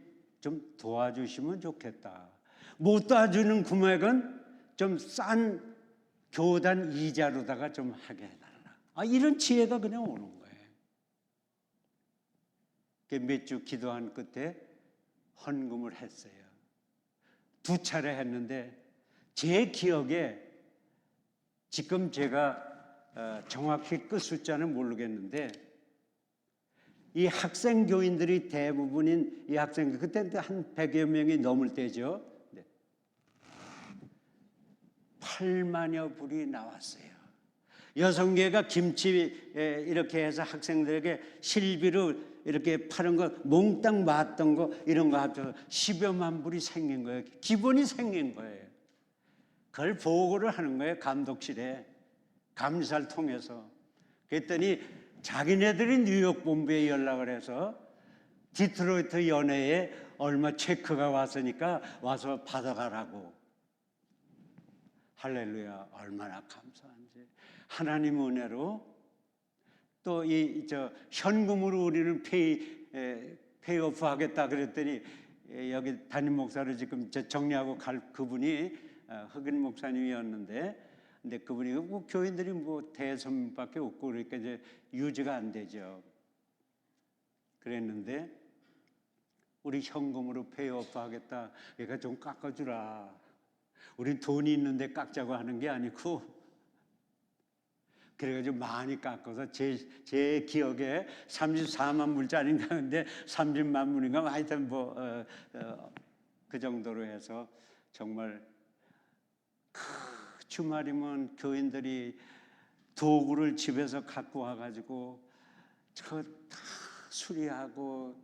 좀 도와주시면 좋겠다. 못 도와주는 금액은 좀 싼 교단 이자로다가 좀 하게 해달라. 이런 지혜가 그냥 오는 거예요. 몇 주 기도한 끝에 헌금을 했어요. 2차례 했는데 제 기억에 지금 제가 정확히 그 숫자는 모르겠는데 이 학생 교인들이 대부분인 이 학생 그때 한 100여 명이 넘을 때죠. 8만여 불이 나왔어요. 여성계가 김치 이렇게 해서 학생들에게 실비로 이렇게 파는 거 몽땅 맞던 거 이런 거 합쳐서 10여만 불이 생긴 거예요. 기본이 생긴 거예요. 그걸 보고를 하는 거예요. 감독실에 감사를 통해서. 그랬더니 자기네들이 뉴욕 본부에 연락을 해서 디트로이트 연회에 얼마 체크가 왔으니까 와서 받아가라고. 할렐루야, 얼마나 감사한지. 하나님 은혜로 또 현금으로 우리는 페이오프 하겠다 그랬더니 여기 담임 목사를 지금 정리하고 갈 그분이 흑인 목사님이었는데, 근데 그분이 뭐 교인들이 뭐 대선밖에 없고 그러니까 이제 유지가 안 되죠. 그랬는데 우리 현금으로 페이오프 하겠다. 그러니까 좀 깎아주라. 우린 돈이 있는데 깎자고 하는 게 아니고. 그래가지고 많이 깎아서 제 기억에 34만 불짜리인가 근데 30만 불인가 하여튼 그 정도로 해서 정말 주말이면 교인들이 도구를 집에서 갖고 와가지고 저 다 수리하고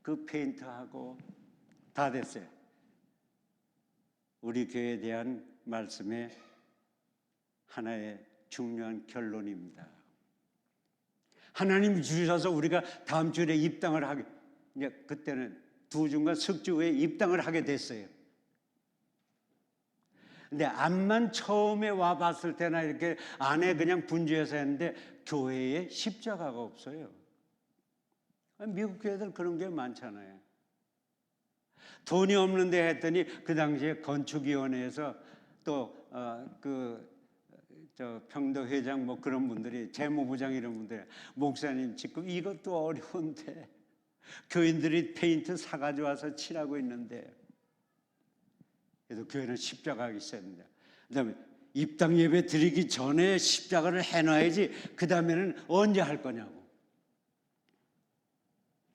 그 페인트하고 다 됐어요. 우리 교회에 대한 말씀의 하나의 중요한 결론입니다. 하나님이 주셔서 우리가 다음 주에 입당을 하게, 그때는 2주인가 석주 후에 입당을 하게 됐어요. 근데 암만 처음에 와봤을 때나 이렇게 안에 그냥 분주해서 했는데 교회에 십자가가 없어요. 미국 교회들 그런 게 많잖아요. 돈이 없는데 했더니 그 당시에 건축위원회에서 또 평도 회장 뭐 그런 분들이 재무부장 이런 분들 목사님 지금 이것도 어려운데 교인들이 페인트 사가지고 와서 칠하고 있는데 그래서 교회는 십자가가 있습니다. 그다음에 입당 예배 드리기 전에 십자가를 해놔야지 그 다음에는 언제 할 거냐고.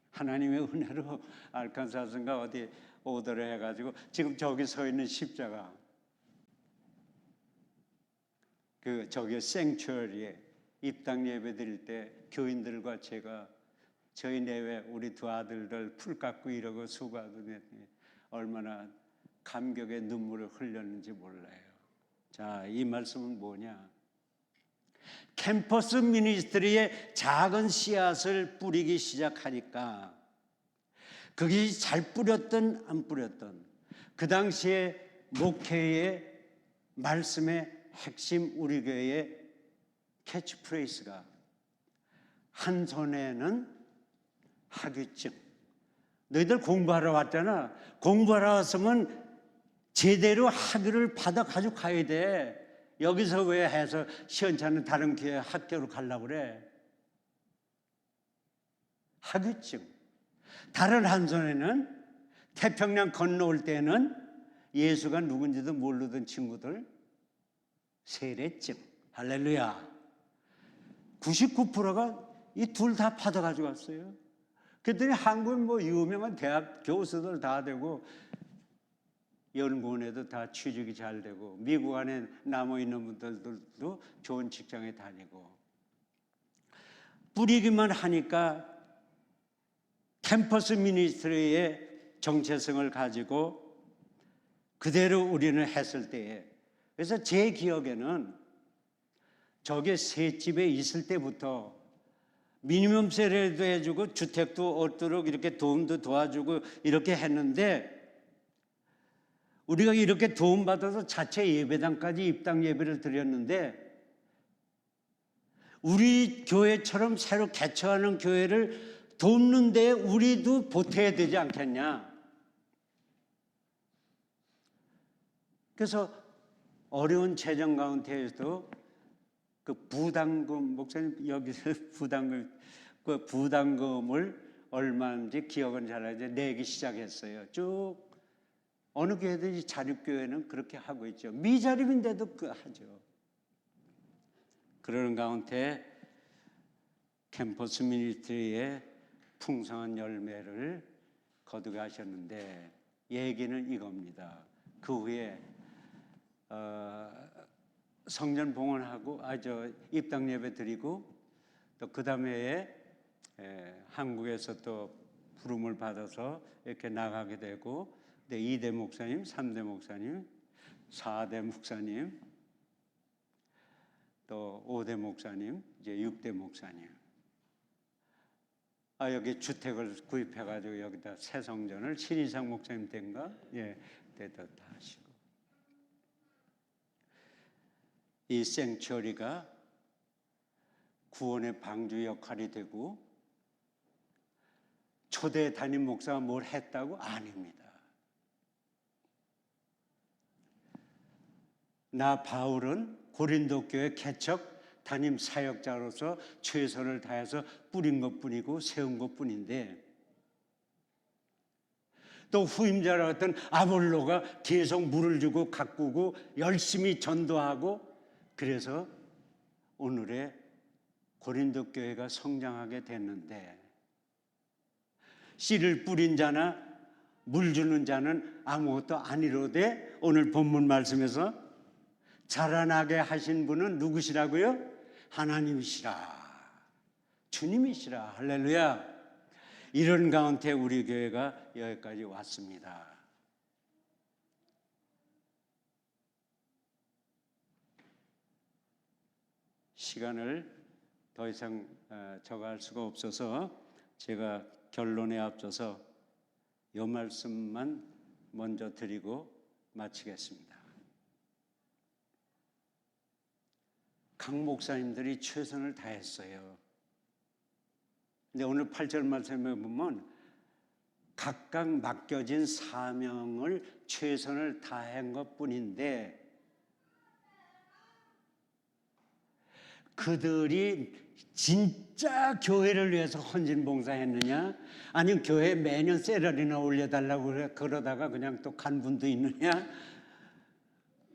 하나님의 은혜로 알칸사스인가 어디 오더를 해가지고 지금 저기 서 있는 십자가 저기 생츄어리에 입당 예배 드릴 때 교인들과 제가 저희 내외 우리 2 아들들 풀 깎고 이러고 수고하더니 얼마나 감격의 눈물을 흘렸는지 몰라요. 자, 이 말씀은 뭐냐? 캠퍼스 미니스트리의 작은 씨앗을 뿌리기 시작하니까 그게 잘 뿌렸든 안 뿌렸든 그 당시에 목회의 말씀의 핵심 우리 교회의 캐치프레이즈가 한 손에는 학위증, 너희들 공부하러 왔잖아. 공부하러 왔으면 제대로 학위를 받아 가지고 가야 돼. 여기서 왜 해서 시원찮은 다른 교회 학교로 가려고 그래? 학위증. 다른 한손에는 태평양 건너올 때는 예수가 누군지도 모르던 친구들 세례증. 할렐루야. 99%가 이 둘 다 받아가지고 왔어요. 그랬더니 한국은 뭐 유명한 대학 교수들 다 되고 연구원에도 다 취직이 잘 되고 미국 안에 남아있는 분들도 좋은 직장에 다니고 뿌리기만 하니까 캠퍼스 미니스트리의 정체성을 가지고 그대로 우리는 했을 때에 그래서 제 기억에는 저게 새 집에 있을 때부터 미니멈 세례도 해주고 주택도 얻도록 이렇게 도움도 도와주고 이렇게 했는데 우리가 이렇게 도움받아서 자체 예배당까지 입당 예배를 드렸는데 우리 교회처럼 새로 개척하는 교회를 돕는 데 우리도 보태야 되지 않겠냐. 그래서 어려운 재정 가운데에도 그 부담금, 목사님 여기서 그 부담금을 얼마인지 기억은 잘 나는데 내기 시작했어요. 쭉 어느 교회든지 자립교회는 그렇게 하고 있죠. 미자립인데도 그 하죠. 그러는 가운데 캠퍼스 미니스트리의 풍성한 열매를 거두게 하셨는데 얘기는 이겁니다. 그 후에 성전 봉헌하고 입당 예배 드리고 또 그 다음에 한국에서 또 부름을 받아서 이렇게 나가게 되고 2대 목사님, 3대 목사님, 4대 목사님, 또 5대 목사님, 이제 6대 목사님. 여기 주택을 구입해가지고 여기다 새 성전을 신이상 목사님 때인가? 예, 때도 다 하시고. 이 생츄어리가 구원의 방주 역할이 되고 초대 담임 목사가 뭘 했다고? 아닙니다. 나 바울은 고린도 교회 개척 담임 사역자로서 최선을 다해서 뿌린 것뿐이고 세운 것뿐인데 또 후임자라 했던 아볼로가 계속 물을 주고 가꾸고 열심히 전도하고 그래서 오늘의 고린도 교회가 성장하게 됐는데 씨를 뿌린 자나 물 주는 자는 아무것도 아니로되 오늘 본문 말씀에서 자라나게 하신 분은 누구시라고요? 하나님이시라. 주님이시라. 할렐루야. 이런 가운데 우리 교회가 여기까지 왔습니다. 시간을 더 이상 저가할 수가 없어서 제가 결론에 앞서서 이 말씀만 먼저 드리고 마치겠습니다. 각 목사님들이 최선을 다했어요. 근데 오늘 8절 말씀에 보면 각각 맡겨진 사명을 최선을 다한 것뿐인데 그들이 진짜 교회를 위해서 헌신봉사했느냐 아니면 교회에 매년 세러리나 올려달라고 그러다가 그냥 또 간 분도 있느냐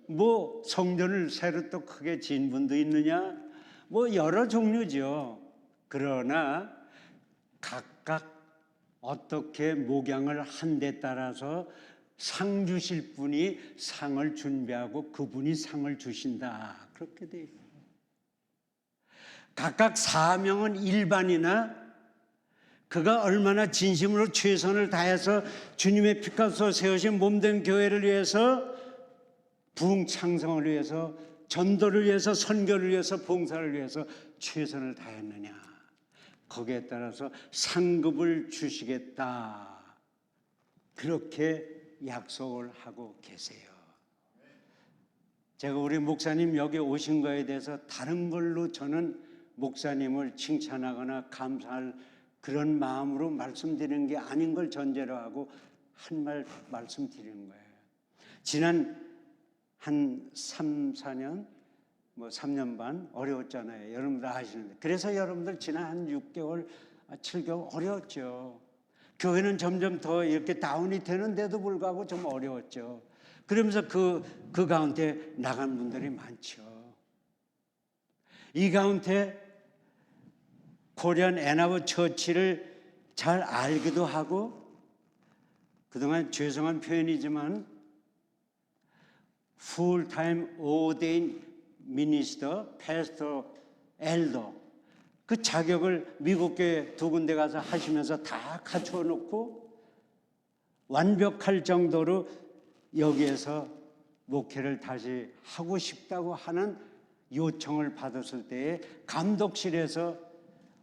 뭐 성전을 새로 또 크게 지은 분도 있느냐 뭐 여러 종류죠. 그러나 각각 어떻게 목양을 한 데 따라서 상 주실 분이 상을 준비하고 그분이 상을 주신다. 그렇게 돼 있어요. 각각 사명은 일반이나 그가 얼마나 진심으로 최선을 다해서 주님의 피값으로 세우신 몸된 교회를 위해서 부흥 창성을 위해서 전도를 위해서 선교를 위해서 봉사를 위해서 최선을 다했느냐 거기에 따라서 상급을 주시겠다 그렇게 약속을 하고 계세요. 제가 우리 목사님 여기 오신 거에 대해서 다른 걸로 저는 목사님을 칭찬하거나 감사할 그런 마음으로 말씀드리는 게 아닌 걸 전제로 하고 한 말 말씀드리는 거예요. 지난 한 3, 4년, 3년 반 어려웠잖아요. 여러분들 아시는데. 그래서 여러분들 지난 한 6개월, 7개월 어려웠죠. 교회는 점점 더 이렇게 다운이 되는데도 불구하고 좀 어려웠죠. 그러면서 그 가운데 나간 분들이 많죠. 이 가운데 코리안 애나버 처치를 잘 알기도 하고, 그동안 죄송한 표현이지만 full-time ordained minister, pastor, elder 그 자격을 미국 교회 2군데 가서 하시면서 다 갖춰 놓고 완벽할 정도로 여기에서 목회를 다시 하고 싶다고 하는 요청을 받았을 때에 감독실에서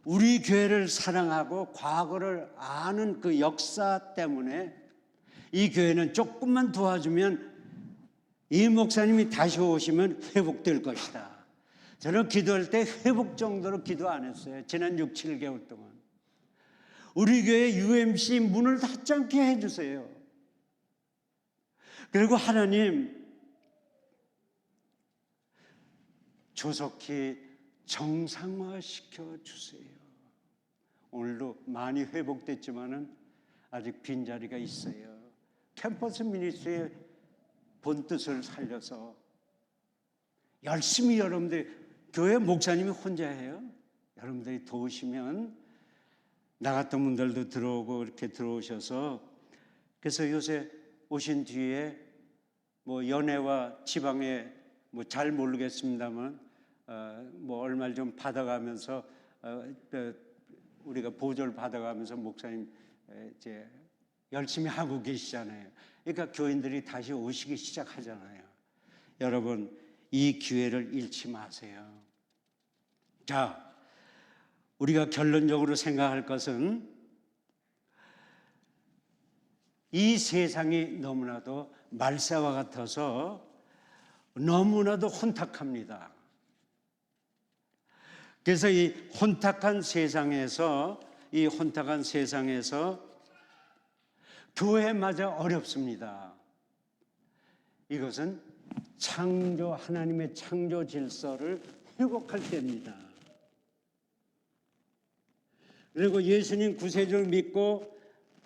우리 교회를 사랑하고 과거를 아는 그 역사 때문에 이 교회는 조금만 도와주면 이 목사님이 다시 오시면 회복될 것이다. 저는 기도할 때 회복 정도로 기도 안 했어요. 지난 6, 7개월 동안. 우리 교회 UMC 문을 닫지 않게 해주세요. 그리고 하나님 조속히 정상화시켜 주세요. 오늘도 많이 회복됐지만은 아직 빈자리가 있어요. 캠퍼스 미니스트리의 본뜻을 살려서 열심히 여러분들 교회 목사님이 혼자 해요. 여러분들이 도우시면 나 같은 분들도 들어오고 이렇게 들어오셔서 그래서 요새 오신 뒤에 연회와 지방에 잘 모르겠습니다만 얼마를 좀 받아가면서 우리가 보조를 받아가면서 목사님 이제 열심히 하고 계시잖아요. 그러니까 교인들이 다시 오시기 시작하잖아요. 여러분 이 기회를 잃지 마세요. 자, 우리가 결론적으로 생각할 것은 이 세상이 너무나도 말세와 같아서 너무나도 혼탁합니다. 그래서 이 혼탁한 세상에서 교회마저 어렵습니다. 이것은 하나님의 창조 질서를 회복할 때입니다. 그리고 예수님 구세주를 믿고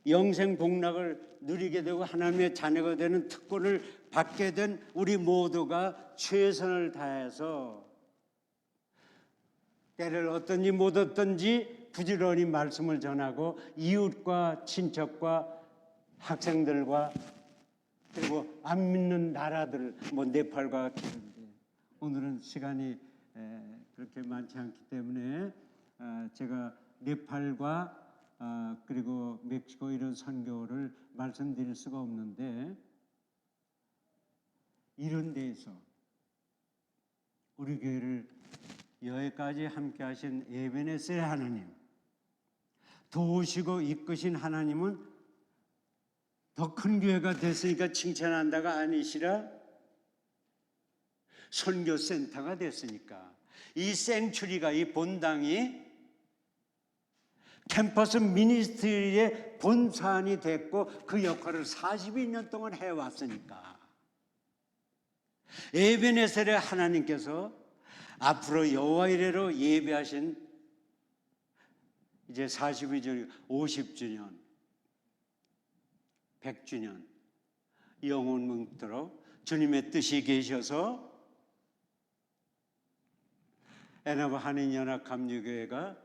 영생 복락을 누리게 되고 하나님의 자녀가 되는 특권을 받게 된 우리 모두가 최선을 다해서 때를 얻든지 못 얻든지 부지런히 말씀을 전하고 이웃과 친척과 학생들과 그리고 안 믿는 나라들 네팔과 오늘은 시간이 그렇게 많지 않기 때문에 제가 네팔과 그리고 멕시코 이런 선교를 말씀드릴 수가 없는데 이런 데에서 우리 교회를 여기까지 함께 하신 에베네셀 하나님, 도우시고 이끄신 하나님은 더 큰 교회가 됐으니까 칭찬한다가 아니시라 선교센터가 됐으니까 이 생츄리가 이 본당이 캠퍼스 미니스트리의 본산이 됐고 그 역할을 42년 동안 해왔으니까 에베네셀의 하나님께서 앞으로 여호와 이레로 예배하신 이제 42주년, 50주년, 100주년 영원 뭉도록 주님의 뜻이 계셔서 애나버 한인연합감리교회가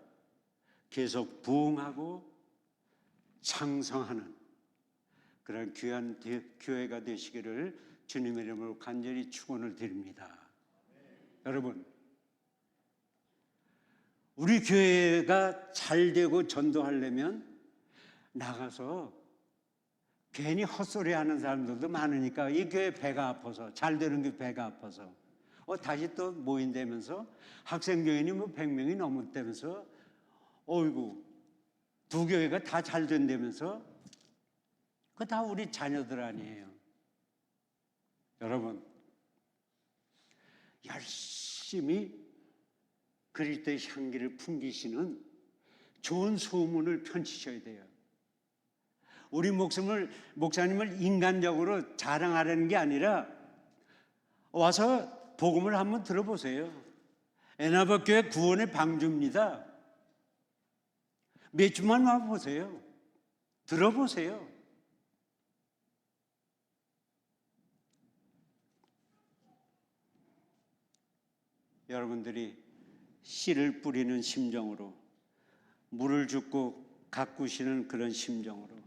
계속 부흥하고 창성하는 그런 귀한 교회가 되시기를 주님의 이름으로 간절히 축원을 드립니다. 여러분, 우리 교회가 잘 되고 전도하려면 나가서 괜히 헛소리 하는 사람들도 많으니까 이 교회 배가 아파서 잘 되는 게 배가 아파서 다시 또 모인다면서 학생교인이 100명이 넘었다면서 어이구 두 교회가 다 잘 된다면서 그거 다 우리 자녀들 아니에요. 여러분 열심히 그리스도의 향기를 풍기시는 좋은 소문을 펼치셔야 돼요. 우리 목사님을 인간적으로 자랑하려는 게 아니라 와서 복음을 한번 들어보세요. 애나버교회 구원의 방주입니다. 몇 주만 와보세요. 들어보세요. 여러분들이 씨를 뿌리는 심정으로, 물을 줍고 가꾸시는 그런 심정으로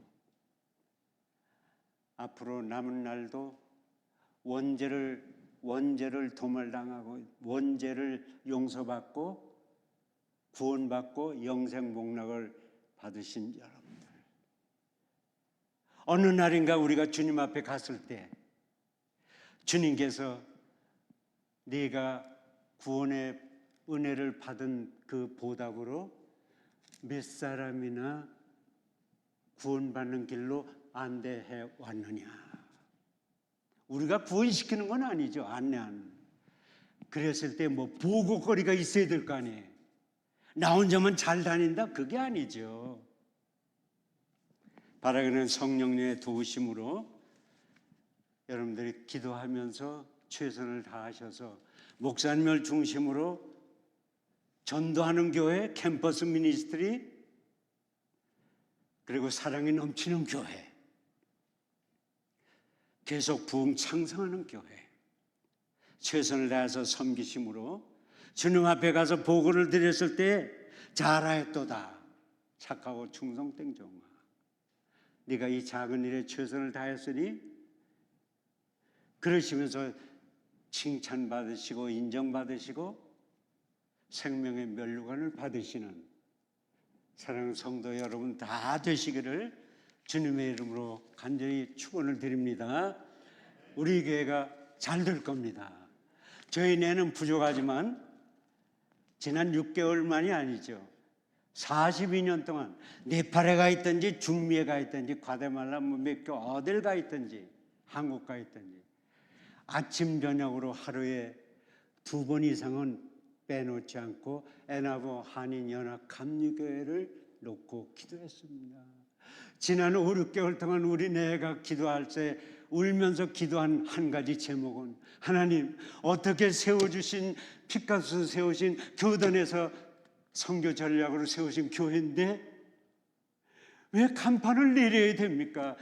앞으로 남은 날도 원죄를 도말당하고 원죄를 용서받고 구원받고 영생 복락을 받으신 여러분들, 어느 날인가 우리가 주님 앞에 갔을 때 주님께서 네가 구원의 은혜를 받은 그 보답으로 몇 사람이나 구원받는 길로 안내해 왔느냐. 우리가 구원시키는 건 아니죠. 안내하는. 그랬을 때 뭐 보고거리가 있어야 될 거 아니에요. 나 혼자만 잘 다닌다? 그게 아니죠. 바라기는 성령님의 도우심으로 여러분들이 기도하면서 최선을 다하셔서 목사님을 중심으로 전도하는 교회, 캠퍼스 미니스트리, 그리고 사랑이 넘치는 교회, 계속 부흥 창성하는 교회, 최선을 다해서 섬기심으로 주님 앞에 가서 보고를 드렸을 때 잘하였도다 착하고 충성된 종아, 네가 이 작은 일에 최선을 다했으니, 그러시면서 칭찬받으시고 인정받으시고 생명의 면류관을 받으시는 사랑하는 성도 여러분 다 되시기를 주님의 이름으로 간절히 축원을 드립니다. 우리 교회가 잘 될 겁니다. 저희 내는 부족하지만 지난 6개월만이 아니죠. 42년 동안 네팔에 가 있든지 중미에 가 있든지 과테말라 몇 교 어딜 가 있든지 한국 가 있든지 아침 저녁으로 하루에 2번 이상은 빼놓지 않고 애나보 한인연합 감리교회를 놓고 기도했습니다. 지난 5, 6개월 동안 우리 내가 기도할 때 울면서 기도한 한 가지 제목은, 하나님 어떻게 세워주신 피값을 세우신 교단에서 선교 전략으로 세우신 교회인데 왜 간판을 내려야 됩니까?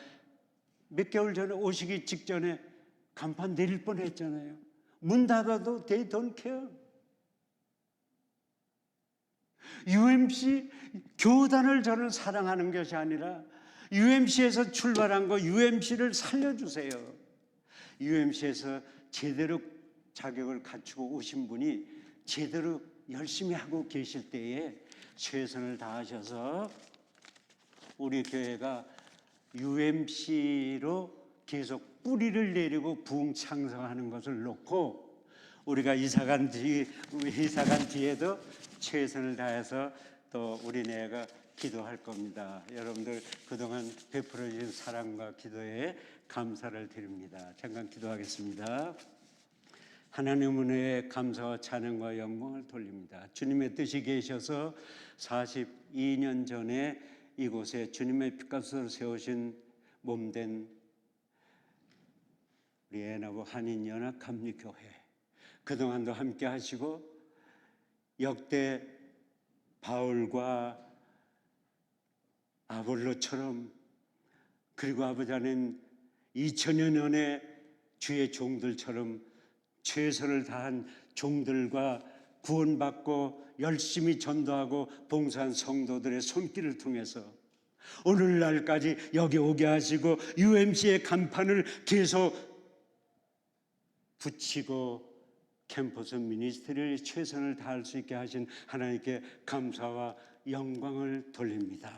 몇 개월 전에 오시기 직전에 간판 내릴 뻔했잖아요. 문 닫아도 they don't care. UMC 교단을 저는 사랑하는 것이 아니라 UMC에서 출발한 거 UMC를 살려주세요. UMC에서 제대로 자격을 갖추고 오신 분이 제대로 열심히 하고 계실 때에 최선을 다하셔서 우리 교회가 UMC로 계속 뿌리를 내리고 부흥 창성하는 것을 놓고 우리가 이사간 뒤에도 최선을 다해서 또 우리네가 기도할 겁니다. 여러분들 그동안 베풀어 주신 사랑과 기도에 감사를 드립니다. 잠깐 기도하겠습니다. 하나님 은혜에 감사와 찬양과 영광을 돌립니다. 주님의 뜻이 계셔서 42년 전에 이곳에 주님의 피값으로 세우신 몸된 우리 애나보 한인연합 감리교회, 그동안도 함께 하시고 역대 바울과 아볼로처럼, 그리고 아버지 하나님 2000여 년의 주의 종들처럼 최선을 다한 종들과 구원받고 열심히 전도하고 봉사한 성도들의 손길을 통해서 오늘날까지 여기 오게 하시고 UMC의 간판을 계속 붙이고 캠퍼스 미니스트리를 최선을 다할 수 있게 하신 하나님께 감사와 영광을 돌립니다.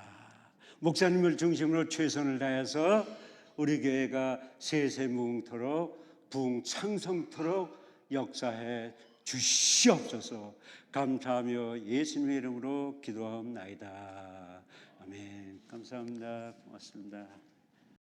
목사님을 중심으로 최선을 다해서 우리 교회가 세세무흥토록 부흥 창성토록 역사해 주시옵소서. 감사하며 예수님의 이름으로 기도하옵나이다. 아멘. 감사합니다. 고맙습니다.